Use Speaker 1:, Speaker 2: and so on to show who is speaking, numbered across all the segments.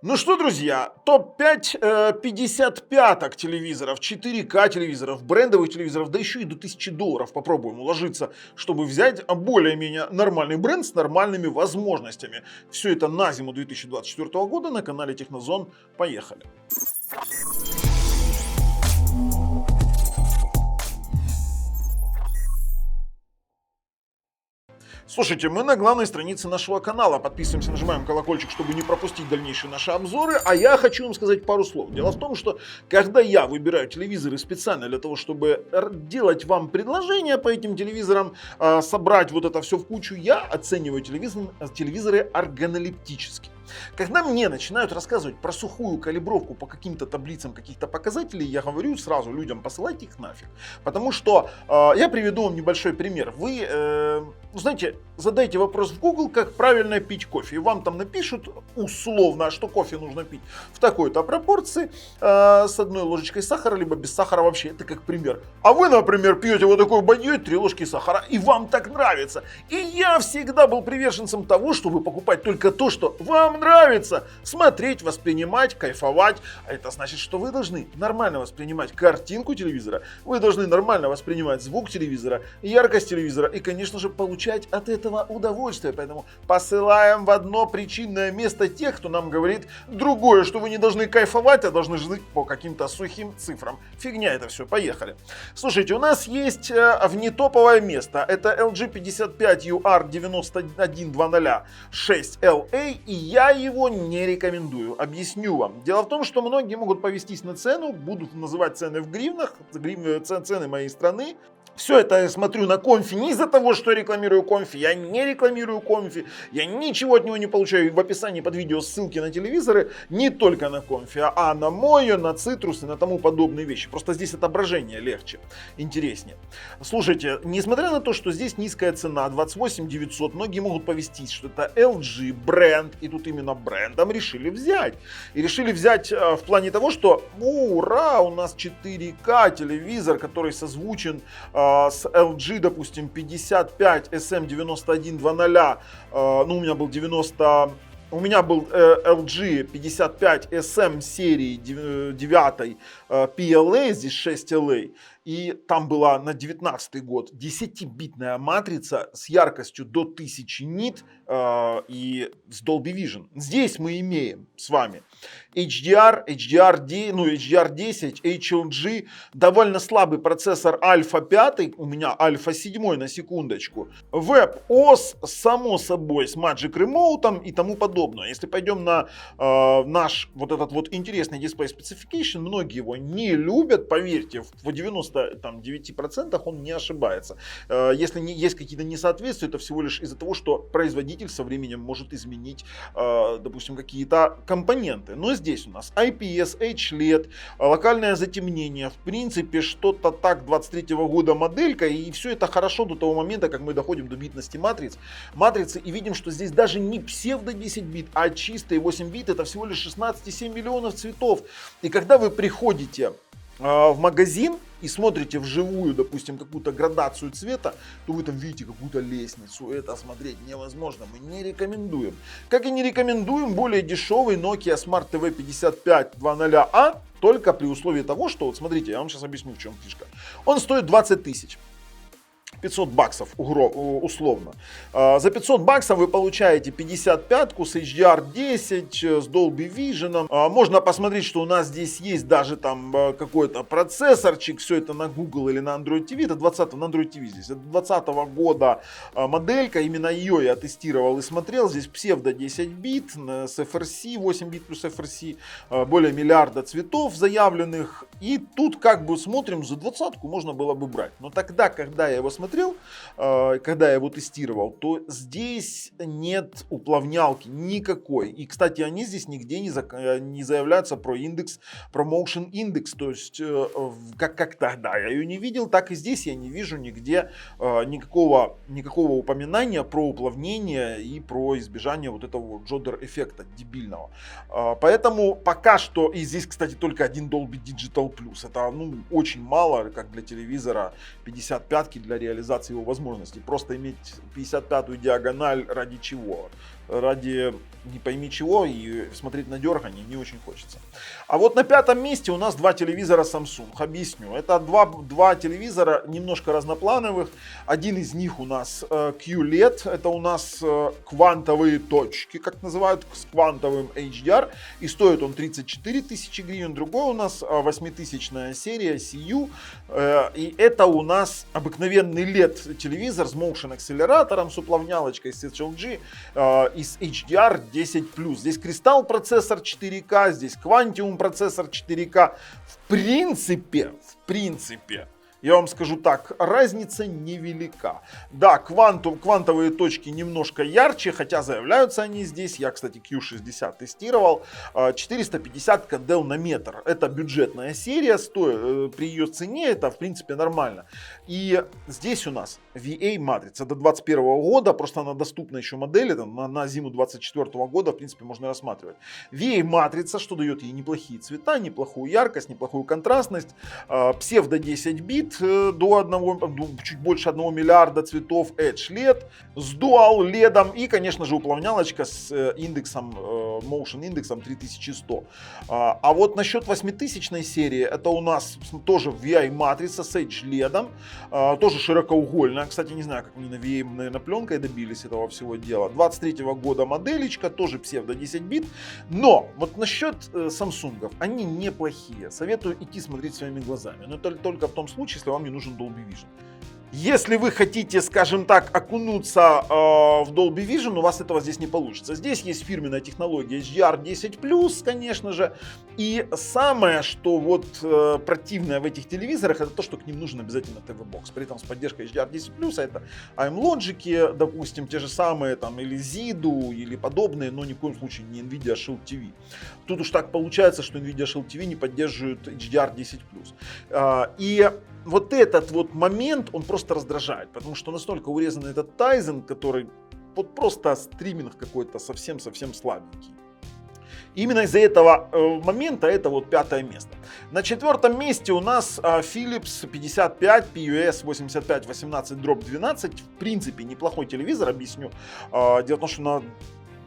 Speaker 1: Ну что, друзья, топ-5 55-ок телевизоров, 4К телевизоров, брендовых телевизоров, да еще и до $1000 попробуем уложиться, чтобы взять более-менее нормальный бренд с нормальными возможностями. Все это на зиму 2024 года на канале Технозон. Поехали! Слушайте, мы на главной странице нашего канала. Подписываемся, нажимаем колокольчик, чтобы не пропустить дальнейшие наши обзоры. А я хочу вам сказать пару слов. Дело в том, что когда я выбираю телевизоры специально для того, чтобы делать вам предложения по этим телевизорам, собрать вот это все в кучу, я оцениваю телевизоры органолептически. Когда мне начинают рассказывать про сухую калибровку по каким-то таблицам каких-то показателей, я говорю сразу людям: посылайте их нафиг. Потому что я приведу вам небольшой пример. Вы, знаете, задайте вопрос в Google, как правильно пить кофе. И вам там напишут условно, что кофе нужно пить в такой-то пропорции, с 1 ложечкой сахара, либо без сахара вообще. Это как пример. А вы, например, пьете вот такой бадьей, 3 ложки сахара, и вам так нравится. И я всегда был приверженцем того, чтобы покупать только то, что вам нравится. Смотреть, воспринимать, кайфовать. А это значит, что вы должны нормально воспринимать картинку телевизора, вы должны нормально воспринимать звук телевизора, яркость телевизора и, конечно же, получать от этого удовольствие. Поэтому посылаем в одно причинное место тех, кто нам говорит другое, что вы не должны кайфовать, а должны жить по каким-то сухим цифрам. Фигня это все, поехали. Слушайте, у нас есть внетоповое место. Это LG 55 UR9120 6LA, и я его не рекомендую. Объясню вам. Дело в том, что многие могут повестись на цену, будут называть цены в гривнах, цены моей страны. Все это я смотрю на Конфи не из-за того, что я рекламирую Конфи, я не рекламирую Конфи, я ничего от него не получаю. В описании под видео ссылки на телевизоры не только на Конфи, а на Мойо, на Цитрус и на тому подобные вещи. Просто здесь отображение легче, интереснее. Слушайте, несмотря на то, что здесь низкая цена, 28 900, многие могут повестись, что это LG бренд, и тут именно брендом решили взять. И решили взять в плане того, что ура, у нас 4К телевизор, который созвучен с LG, допустим, 55 SM9120, ну, у меня был LG 55 SM серии 9 PLA, здесь 6LA, и там была на 19 год 10-битная матрица с яркостью до 1000 нит и с Dolby Vision. Здесь мы имеем с вами HDR10, HLG, довольно слабый процессор Альфа 5, у меня Альфа 7 на секундочку, WebOS, само собой, с Magic Remote и тому подобное. Если пойдем на наш вот этот вот интересный Display Specification, многие его не любят, поверьте, в 99% он не ошибается. Если есть какие-то несоответствия, это всего лишь из-за того, что производитель со временем может изменить, допустим, какие-то компоненты. Но здесь у нас IPS, HLED, локальное затемнение, в принципе, что-то так 23 года моделька, и все это хорошо до того момента, как мы доходим до битности матрицы и видим, что здесь даже не псевдо 10 бит, а чистые 8 бит, это всего лишь 16,7 миллионов цветов. И когда вы приходите в магазин и смотрите вживую, допустим, какую-то градацию цвета, то вы там видите какую-то лестницу. Это смотреть невозможно, мы не рекомендуем. Как и не рекомендуем более дешевый Nokia Smart TV 5520A, только при условии того, что, вот смотрите, я вам сейчас объясню, в чем фишка. Он стоит 20 тысяч. 500 баксов условно. За 500 баксов вы получаете 55-ку с HDR10, с Dolby Vision. Можно посмотреть, что у нас здесь есть даже там какой-то процессорчик. Все это на Google или на Android TV. Это 20 на Android TV здесь. Это 20 года моделька. Именно ее я тестировал и смотрел. Здесь псевдо 10 бит с FRC, 8 бит плюс FRC. Более миллиарда цветов заявленных. И тут как бы смотрим, за 20-ку можно было бы брать. Но тогда, когда я его смотрел, когда я его тестировал, то здесь нет уплавнялки никакой. И, кстати, они здесь нигде не заявляются про индекс, Promotion Index. То есть, как тогда я ее не видел, так и здесь я не вижу нигде никакого упоминания про уплавнение и про избежание вот этого джодер-эффекта дебильного. Поэтому пока что, и здесь, кстати, только один Dolby Digital Plus. Это очень мало, как для телевизора 55-ки для реализации его возможностей. Просто иметь 55-ю диагональ ради чего? ради не пойми чего, и смотреть на дергание не очень хочется. А вот на пятом месте у нас два телевизора Samsung. Объясню. Это два телевизора немножко разноплановых. Один из них у нас QLED. Это у нас квантовые точки, как называют, с квантовым HDR. И стоит он 34 тысячи гривен. Другой у нас 8000-я серия CU. И это у нас обыкновенный LED телевизор с motion акселератором, с уплавнялочкой, с HLG и с HDR 10+. Здесь кристалл процессор 4К, здесь Quantium процессор 4К. В принципе, я вам скажу так, разница невелика. Да, квантовые точки немножко ярче, хотя заявляются они здесь. Я, кстати, Q60 тестировал. 450 кандел на метр. Это бюджетная серия, при ее цене это в принципе нормально. И здесь у нас VA матрица до 2021 года, просто она доступна еще модели, на зиму 2024 года в принципе можно рассматривать. VA матрица, что дает ей неплохие цвета, неплохую яркость, неплохую контрастность, псевдо 10 бит, чуть больше 1 миллиарда цветов, Edge LED с Dual LED и, конечно же, уплавнялочка с индексом, Motion индексом 3100. А вот насчет 8000 серии, это у нас тоже VI матрица с Edge LED, тоже широкоугольная. Кстати, не знаю, как они на VA, наверное, пленкой добились этого всего дела. 23 года моделечка, тоже псевдо 10 бит. Но вот насчет Samsung, они неплохие. Советую идти смотреть своими глазами. Но только в том случае, если вам не нужен Dolby Vision. Если вы хотите, скажем так, окунуться в Dolby Vision, у вас этого здесь не получится. Здесь есть фирменная технология HDR10+, конечно же. И самое, что вот противное в этих телевизорах, это то, что к ним нужен обязательно TV-бокс. При этом с поддержкой HDR10+, а это AMLogic, допустим, те же самые, там, или ZIDU, или подобные, но ни в коем случае не NVIDIA Shield TV. Тут уж так получается, что NVIDIA Shield TV не поддерживает HDR10+. И вот этот вот момент, он просто раздражает, потому что настолько урезан этот Tizen, который вот просто стриминг какой-то совсем-совсем слабенький. Именно из-за этого момента это вот 5-е место. На 4-м месте у нас Philips 55 PUS 8518/12. В принципе, неплохой телевизор, объясню. Дело в том, что на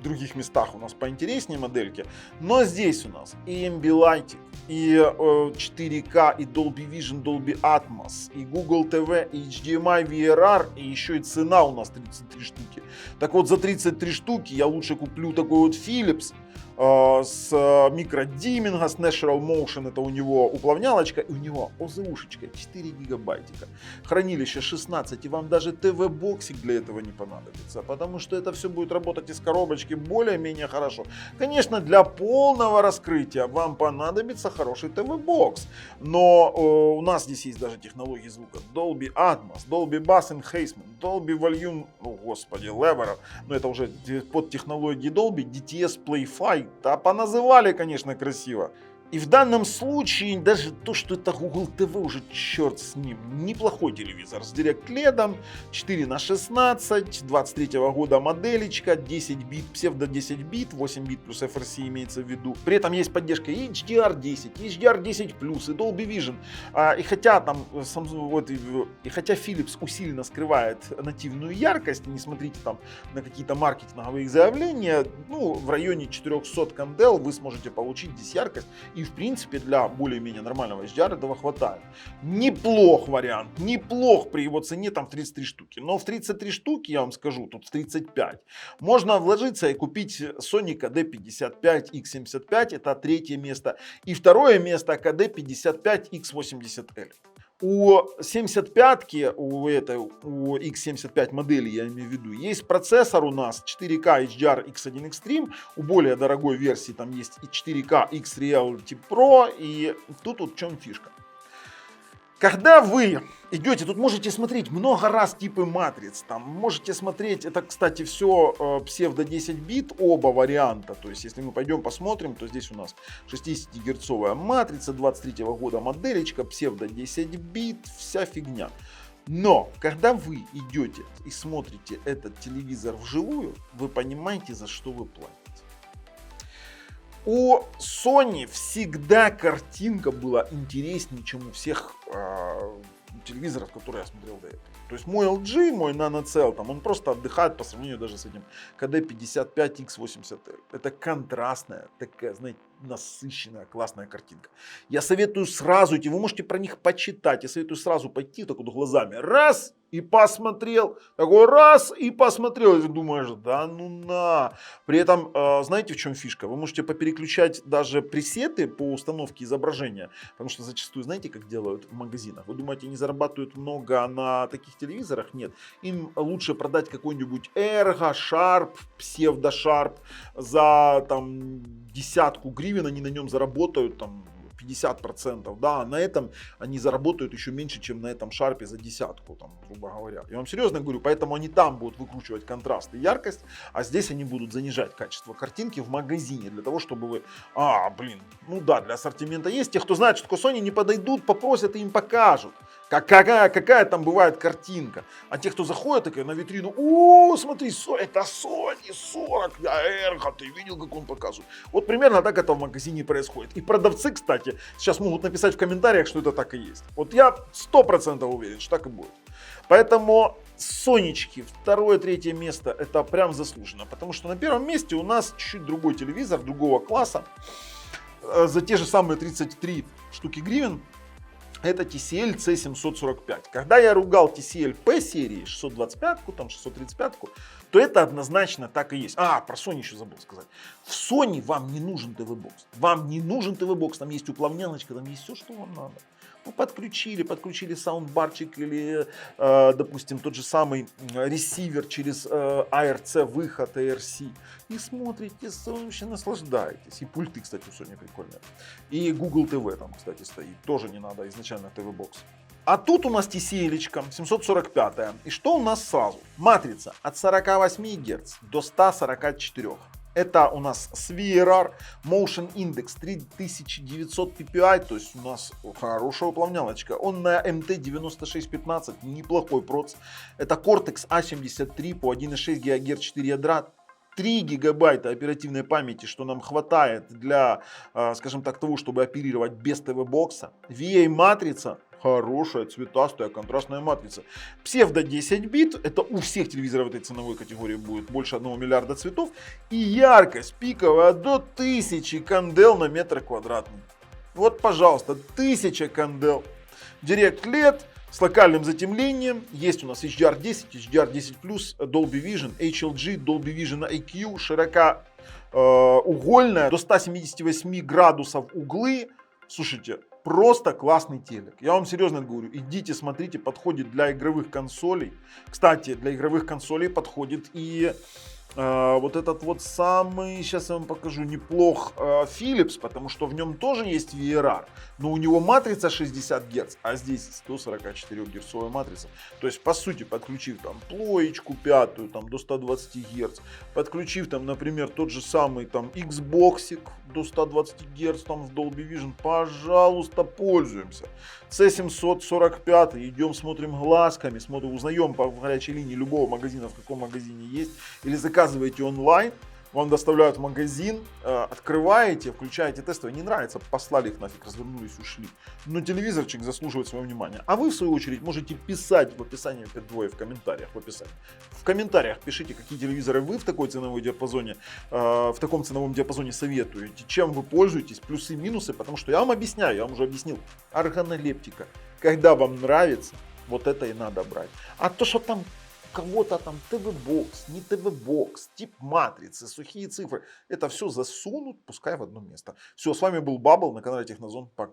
Speaker 1: других местах у нас поинтереснее модельки. Но здесь у нас и Ambilight, и 4К, и Dolby Vision, Dolby Atmos, и Google TV, и HDMI, VRR, и еще и цена у нас 33 штуки. Так вот, за 33 штуки я лучше куплю такой вот Philips с микродиминга, с Natural Motion, это у него уплавнялочка, и у него ОЗУшечка 4 гигабайтика, хранилище 16, и вам даже ТВ-боксик для этого не понадобится, потому что это все будет работать из коробочки более-менее хорошо. Конечно, для полного раскрытия вам понадобится хороший ТВ-бокс, но у нас здесь есть даже технологии звука Dolby Atmos, Dolby Bass Enhancement, Dolby Volume, Level, но это уже под технологии Dolby, DTS Play-Fi. Да, поназывали, конечно, красиво. И в данном случае даже то, что это Google TV, уже черт с ним. Неплохой телевизор с Direct LED, 4:16, 23 года моделечка, 10 бит, псевдо 10 бит, 8 бит плюс FRC имеется в виду. При этом есть поддержка и HDR10, и HDR10+, и Dolby Vision. И хотя там и хотя Philips усиленно скрывает нативную яркость, не смотрите там на какие-то маркетинговые заявления, в районе 400 кандел вы сможете получить здесь яркость. И в принципе для более-менее нормального HDR этого хватает. Неплох вариант, неплох при его цене там в 33 штуки. Но в 33 штуки, я вам скажу, тут в 35, можно вложиться и купить Sony KD55X75, это 3-е место. И 2-е место KD55X80L. У 75-ки, у X75 модели, я имею в виду, есть процессор у нас 4К HDR X1 Extreme, у более дорогой версии там есть и 4К X Reality Pro, и тут вот в чем фишка. Когда вы идете, тут можете смотреть много раз типы матриц, там можете смотреть, это, кстати, все псевдо 10 бит, оба варианта, то есть если мы пойдем посмотрим, то здесь у нас 60-герцовая матрица, 23 года моделечка, псевдо 10 бит, вся фигня. Но, когда вы идете и смотрите этот телевизор вживую, вы понимаете, за что вы платите. У Sony всегда картинка была интереснее, чем у всех телевизоров, которые я смотрел до этого. То есть мой LG, мой NanoCell, там, он просто отдыхает по сравнению даже с этим KD55X80L. Это контрастная, такая, знаете, насыщенная, классная картинка. Я советую сразу идти, вы можете про них почитать, я советую сразу пойти так вот глазами. Раз, и посмотрел. Такой раз, и посмотрел. И ты думаешь, да ну на. При этом, знаете, в чем фишка? Вы можете попереключать даже пресеты по установке изображения. Потому что зачастую, знаете, как делают в магазинах? Вы думаете, они зарабатывают много на таких телевизорах? Нет. Им лучше продать какой-нибудь Ergo, Sharp, Pseudo Sharp за там десятку гривен, они на нем заработают там 50%, да, а на этом они заработают еще меньше, чем на этом шарпе за десятку, там, грубо говоря. Я вам серьезно говорю, поэтому они там будут выкручивать контраст и яркость, а здесь они будут занижать качество картинки в магазине, для того, чтобы вы, ну да, для ассортимента есть. Те, кто знает, что такое Sony, не подойдут, попросят и им покажут. Какая там бывает картинка. А те, кто заходит такая на витрину, смотри, это Sony 40, Ergo, ты видел, как он показывает. Вот примерно так это в магазине происходит. И продавцы, кстати, сейчас могут написать в комментариях, что это так и есть. Вот я 100% уверен, что так и будет. Поэтому Сонечки, второе, третье место, это прям заслуженно. Потому что на первом месте у нас чуть-чуть другой телевизор, другого класса. За те же самые 33 штуки гривен. Это TCL C745. Когда я ругал TCL P серии, 625-ку, там 635-ку, то это однозначно так и есть. Про Sony еще забыл сказать. В Sony вам не нужен ТВ-бокс. Вам не нужен ТВ-бокс, там есть уплавнялочка, там есть все, что вам надо. Ну, подключили саундбарчик или, допустим, тот же самый ресивер через ARC выход, ARC. И смотрите, вообще наслаждаетесь. И пульты, кстати, у Sony прикольные. И Google TV там, кстати, стоит. Тоже не надо изначально ТВ-бокс. А тут у нас TCL-очка 745. И что у нас сразу? Матрица от 48 Гц до 144. Это у нас с VRR Motion Index 3900 ppi, то есть у нас хорошая уплавнялочка. Он на MT9615, неплохой проц. Это Cortex A73 по 1,6 ГГц 4 ядра. 3 гигабайта оперативной памяти, что нам хватает для, скажем так, того, чтобы оперировать без ТВ-бокса. VA-матрица. Хорошая, цветастая, контрастная матрица. Псевдо 10 бит, это у всех телевизоров этой ценовой категории будет больше 1 миллиарда цветов. И яркость пиковая до 1000 кандел на метр квадратный. Вот, пожалуйста, 1000 кандел. Direct LED с локальным затемлением. Есть у нас HDR10, HDR10+, Dolby Vision, HLG, Dolby Vision IQ, широкоугольная, до 178 градусов углы. Слушайте, просто классный телек. Я вам серьезно говорю, идите, смотрите, подходит для игровых консолей. Кстати, для игровых консолей подходит и вот этот вот самый, сейчас я вам покажу, неплох Philips, потому что в нем тоже есть VRR, но у него матрица 60 Гц, а здесь 144 герцовая матрица. То есть, по сути, подключив там плоечку пятую там, до 120 Гц, подключив там, например, тот же самый там Xboxик до 120 Гц там в Dolby Vision, пожалуйста, пользуемся. C745, идем, смотрим глазками, узнаем по горячей линии любого магазина, в каком магазине есть, или заказываете онлайн, вам доставляют в магазин, открываете, включаете тестовые, не нравится, послали их нафиг, развернулись, ушли. Но телевизорчик заслуживает своего внимания. А вы, в свою очередь, можете писать в описании, опять двое в комментариях, в описании. В комментариях пишите, какие телевизоры вы в такой ценовой диапазоне, в таком ценовом диапазоне советуете, чем вы пользуетесь, плюсы и минусы, потому что я вам объясняю, я вам уже объяснил, органолептика. Когда вам нравится, вот это и надо брать. А то, что там кого-то там ТВ-бокс, не ТВ-бокс, тип матрицы, сухие цифры. Это все засунут, пускай в одно место. Все, с вами был Бабл на канале Технозон. Пока.